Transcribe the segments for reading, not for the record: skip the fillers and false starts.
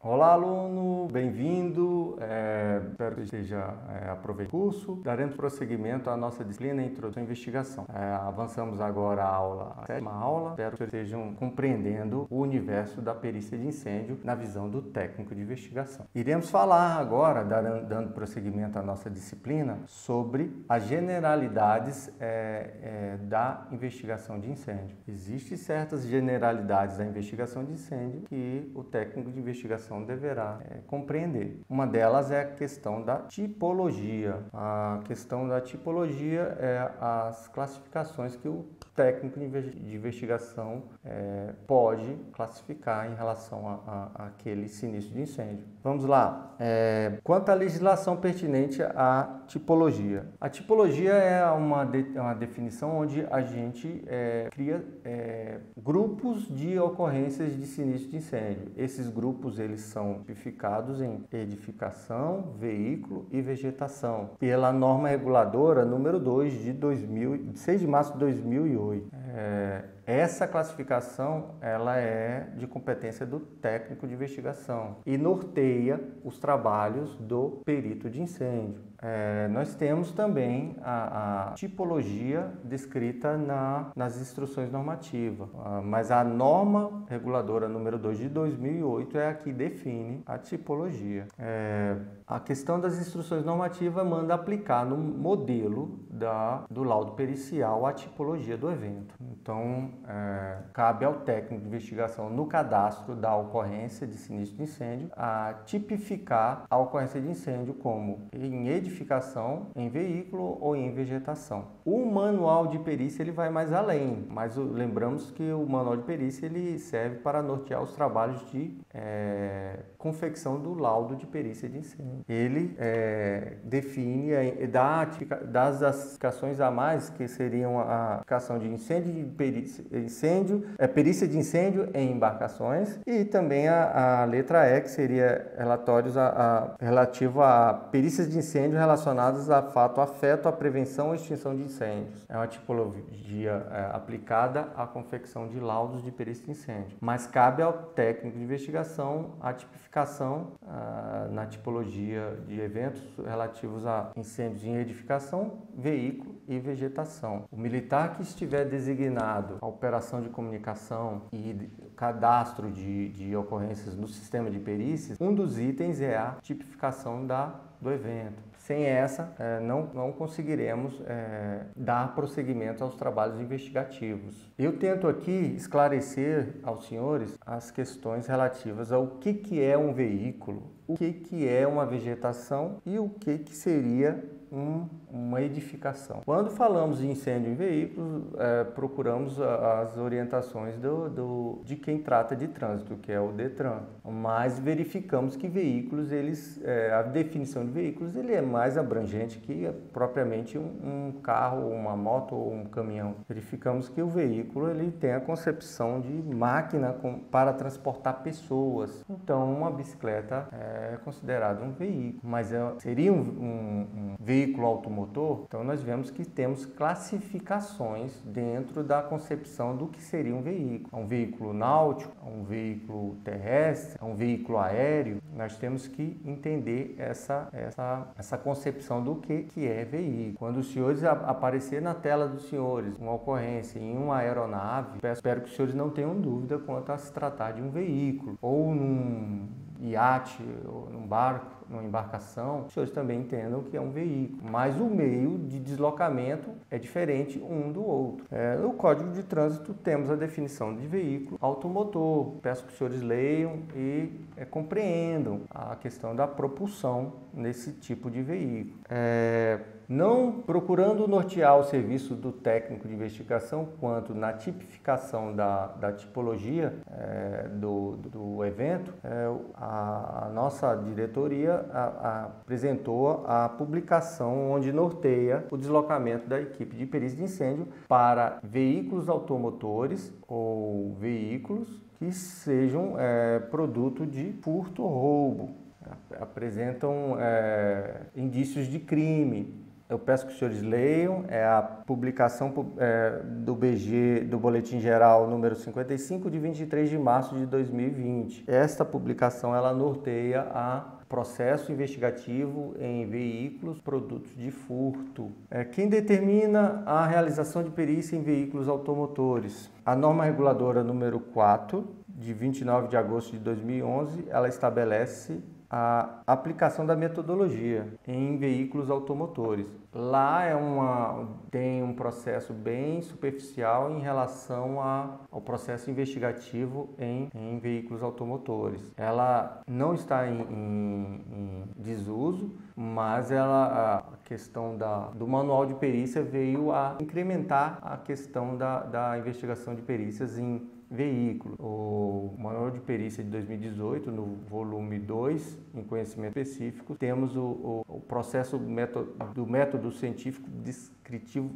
Olá, aluno, bem-vindo. Espero que esteja aproveitando o curso. Daremos prosseguimento à nossa disciplina Introdução à Investigação. Avançamos agora a sétima aula. Espero que vocês estejam compreendendo o universo da perícia de incêndio na visão do técnico de investigação. Iremos falar agora, dando prosseguimento à nossa disciplina, sobre as generalidades da investigação de incêndio. Existem certas generalidades da investigação de incêndio que o técnico de investigação deverá compreender. Uma delas é a questão da tipologia. A questão da tipologia é as classificações que o técnico de investigação pode classificar em relação àquele sinistro de incêndio. Vamos lá. Quanto à legislação pertinente à tipologia. A tipologia é uma definição onde a gente cria grupos de ocorrências de sinistro de incêndio. Esses grupos eles são tipificados em edificação, veículo e vegetação pela norma reguladora número 2 de 6 de março de 2008. Essa classificação ela é de competência do técnico de investigação e norteia os trabalhos do perito de incêndio. Nós temos também a tipologia descrita nas instruções normativas, mas a norma reguladora número 2 de 2008 é a que define a tipologia. A questão das instruções normativas manda aplicar no modelo do laudo pericial a tipologia do evento. Então, cabe ao técnico de investigação no cadastro da ocorrência de sinistro de incêndio a tipificar a ocorrência de incêndio como em edificação, em veículo ou em vegetação. O manual de perícia ele vai mais além, mas lembramos que o manual de perícia ele serve para nortear os trabalhos de confecção do laudo de perícia de incêndio. Ele define, das classificações a mais, que seriam a classificação de incêndio, perícia de incêndio em embarcações, e também a letra E, que seria relatórios relativo a perícias de incêndio relacionadas a fato afeto à prevenção ou extinção de incêndios. É uma tipologia aplicada à confecção de laudos de perícia de incêndio, mas cabe ao técnico de investigação a tipificação na tipologia de eventos relativos a incêndios em edificação, veículo e vegetação. O militar que estiver designado a operação de comunicação e cadastro de ocorrências no sistema de perícias, um dos itens é a tipificação do evento. Sem essa, não conseguiremos dar prosseguimento aos trabalhos investigativos. Eu tento aqui esclarecer aos senhores as questões relativas ao que é um veículo, o que é uma vegetação e o que seria uma edificação. Quando falamos de incêndio em veículos, procuramos as orientações de quem trata de trânsito, que é o DETRAN, mas verificamos que veículos, a definição de veículos ele é mais abrangente que propriamente um carro, uma moto ou um caminhão. Verificamos que o veículo ele tem a concepção de máquina para transportar pessoas. Então, uma bicicleta é considerada um veículo, mas seria um veículo automotor. Então nós vemos que temos classificações dentro da concepção do que seria um veículo. Um veículo náutico, um veículo terrestre, um veículo aéreo. Nós temos que entender essa concepção do que é veículo. Quando os senhores aparecer na tela dos senhores uma ocorrência em uma aeronave, espero que os senhores não tenham dúvida quanto a se tratar de um veículo ou num iate ou num barco, numa embarcação, os senhores também entendam que é um veículo, mas o meio de deslocamento é diferente um do outro. No Código de Trânsito temos a definição de veículo automotor. Peço que os senhores leiam e compreendam a questão da propulsão nesse tipo de veículo. Não procurando nortear o serviço do técnico de investigação quanto na tipificação da tipologia do evento, a nossa diretoria apresentou a publicação onde norteia o deslocamento da equipe de perícia de incêndio para veículos automotores ou veículos que sejam produto de furto ou roubo, apresentam indícios de crime, eu peço que os senhores leiam, é a publicação do BG, do Boletim Geral número 55, de 23 de março de 2020. Esta publicação, ela norteia a processo investigativo em veículos, produtos de furto. Quem determina a realização de perícia em veículos automotores? A norma reguladora número 4, de 29 de agosto de 2011, ela estabelece a aplicação da metodologia em veículos automotores. Lá tem um processo bem superficial em relação ao processo investigativo em veículos automotores. Ela não está em desuso, mas a questão do manual de perícia veio a incrementar a questão da investigação de perícias em veículo. O Manual de Perícia de 2018, no volume 2, em conhecimento específico, temos o processo do método científico descritivo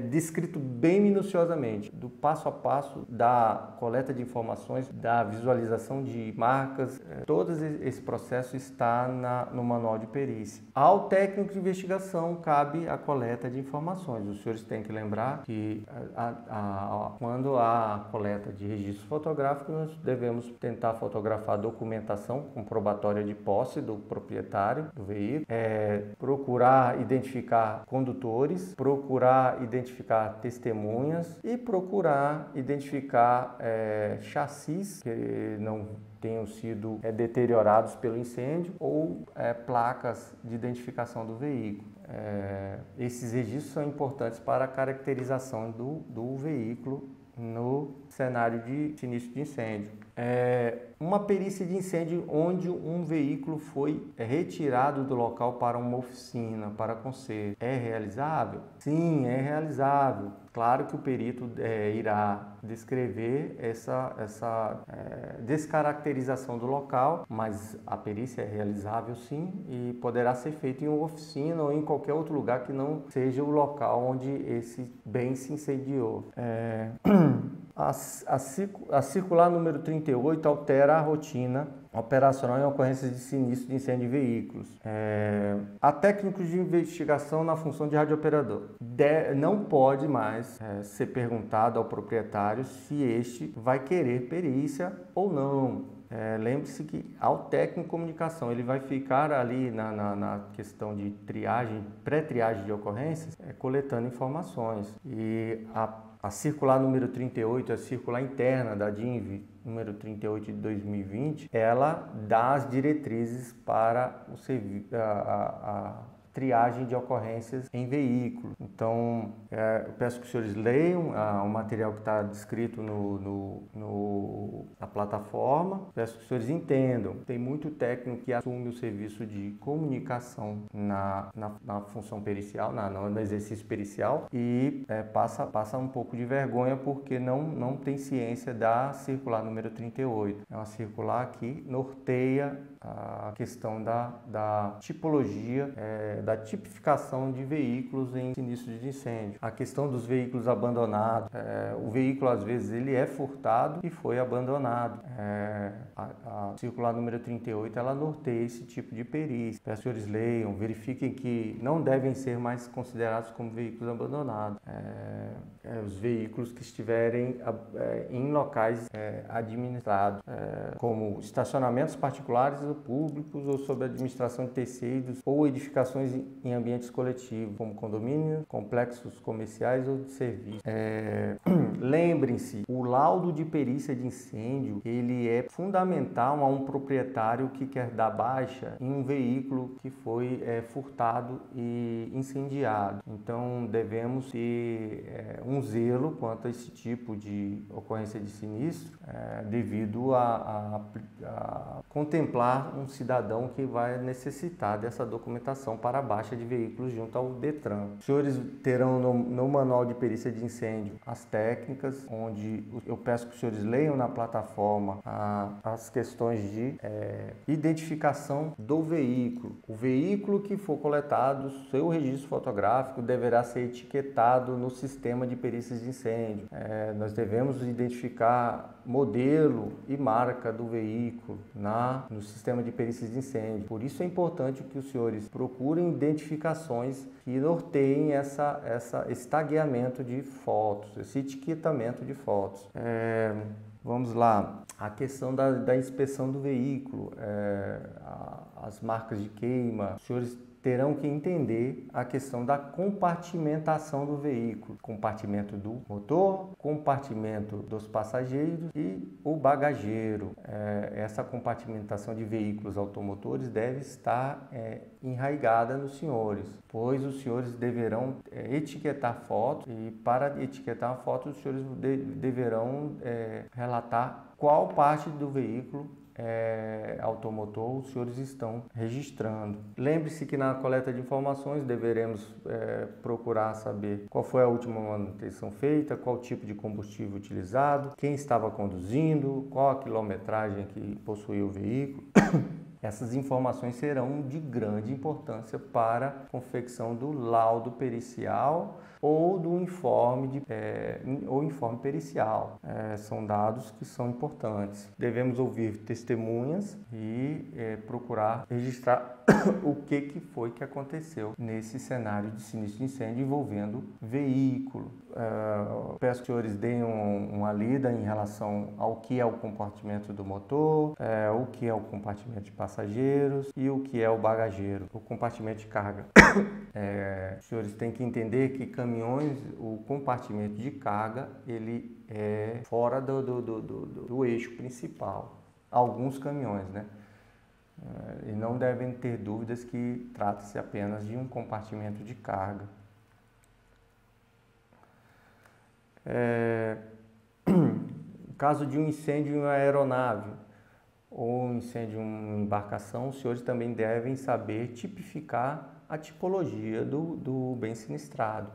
descrito bem minuciosamente, do passo a passo da coleta de informações, da visualização de marcas, todo esse processo está no Manual de Perícia. Ao técnico de investigação cabe a coleta de informações. Os senhores têm que lembrar que quando há coleta de registro fotográfico, nós devemos tentar fotografar a documentação comprobatória de posse do proprietário do veículo, procurar identificar condutores, procurar identificar testemunhas e procurar identificar chassis que não tenham sido deteriorados pelo incêndio ou placas de identificação do veículo. Esses registros são importantes para a caracterização do veículo no cenário de sinistro de incêndio. Uma perícia de incêndio onde um veículo foi retirado do local para uma oficina, para conserto. É realizável? Sim, é realizável. Claro que o perito irá descrever essa descaracterização do local, mas a perícia é realizável sim e poderá ser feita em uma oficina ou em qualquer outro lugar que não seja o local onde esse bem se incendiou. A circular número 38 altera a rotina operacional em ocorrências de sinistro de incêndio de veículos. Há técnicos de investigação na função de radiooperador. Não pode mais ser perguntado ao proprietário se este vai querer perícia ou não. Lembre-se que ao técnico de comunicação ele vai ficar ali na questão de triagem, pré-triagem de ocorrências, coletando informações. E a circular número 38, a circular interna da DINV, número 38 de 2020, ela dá as diretrizes para a triagem de ocorrências em veículo. Então, eu peço que os senhores leiam o material que está descrito na plataforma. Peço que os senhores entendam. Tem muito técnico que assume o serviço de comunicação na função pericial, no exercício pericial e passa um pouco de vergonha porque não tem ciência da circular número 38. É uma circular que norteia a questão da tipologia, da tipificação de veículos em sinistros de incêndio. A questão dos veículos abandonados. O veículo, às vezes, ele é furtado e foi abandonado. A circular número 38, ela norteia esse tipo de perícia. Peço que os senhores leiam, verifiquem que não devem ser mais considerados como veículos abandonados. Os veículos que estiverem em locais administrados, como estacionamentos particulares ou públicos ou sob administração de terceiros ou edificações em ambientes coletivos, como condomínios, complexos comerciais ou de serviços. Lembrem-se, o laudo de perícia de incêndio, ele é fundamental a um proprietário que quer dar baixa em um veículo que foi furtado e incendiado. Então, devemos ter um zelo quanto a esse tipo de ocorrência de sinistro, devido a contemplar um cidadão que vai necessitar dessa documentação para a baixa de veículos junto ao Detran. Os senhores terão no manual de perícia de incêndio as técnicas, onde eu peço que os senhores leiam na plataforma as questões de identificação do veículo. O veículo que for coletado, seu registro fotográfico deverá ser etiquetado no sistema de perícias de incêndio. Nós devemos identificar modelo e marca do veículo no sistema de perícias de incêndio. Por isso é importante que os senhores procurem identificações que norteiem esse tagueamento de fotos, esse etiquetamento de fotos. Vamos lá, a questão da inspeção do veículo, as marcas de queima. Os senhores terão que entender a questão da compartimentação do veículo. Compartimento do motor, compartimento dos passageiros e o bagageiro. Essa compartimentação de veículos automotores deve estar enraizada nos senhores, pois os senhores deverão etiquetar fotos e para etiquetar a foto os senhores deverão relatar qual parte do veículo automotor os senhores estão registrando. Lembre-se que na coleta de informações deveremos procurar saber qual foi a última manutenção feita, qual tipo de combustível utilizado, quem estava conduzindo, qual a quilometragem que possuía o veículo. Essas informações serão de grande importância para a confecção do laudo pericial ou do informe, informe pericial. São dados que são importantes. Devemos ouvir testemunhas e procurar registrar o que foi que aconteceu nesse cenário de sinistro de incêndio envolvendo veículo. Peço que os senhores deem uma lida em relação ao que é o compartimento do motor, o que é o compartimento de passageiros e o que é o bagageiro, o compartimento de carga. Os senhores têm que entender que caminhões, o compartimento de carga, ele é fora do eixo principal. Alguns caminhões, né? E não devem ter dúvidas que trata-se apenas de um compartimento de carga. No caso de um incêndio em uma aeronave ou um incêndio em uma embarcação, os senhores também devem saber tipificar a tipologia do bem sinistrado,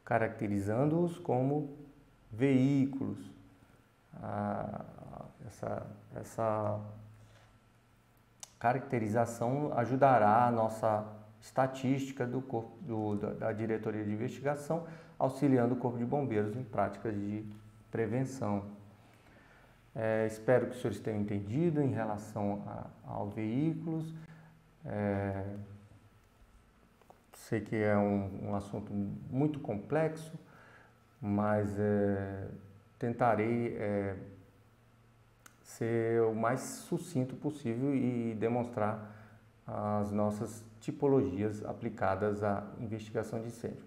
caracterizando-os como veículos. Essa caracterização ajudará a nossa estatística da Diretoria de Investigação, auxiliando o Corpo de Bombeiros em práticas de prevenção. Espero que os senhores tenham entendido em relação aos veículos. Sei que é um assunto muito complexo, mas tentarei ser o mais sucinto possível e demonstrar as nossas tipologias aplicadas à investigação de incêndio.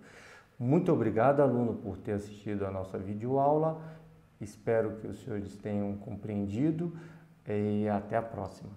Muito obrigado, aluno, por ter assistido a nossa videoaula. Espero que os senhores tenham compreendido e até a próxima.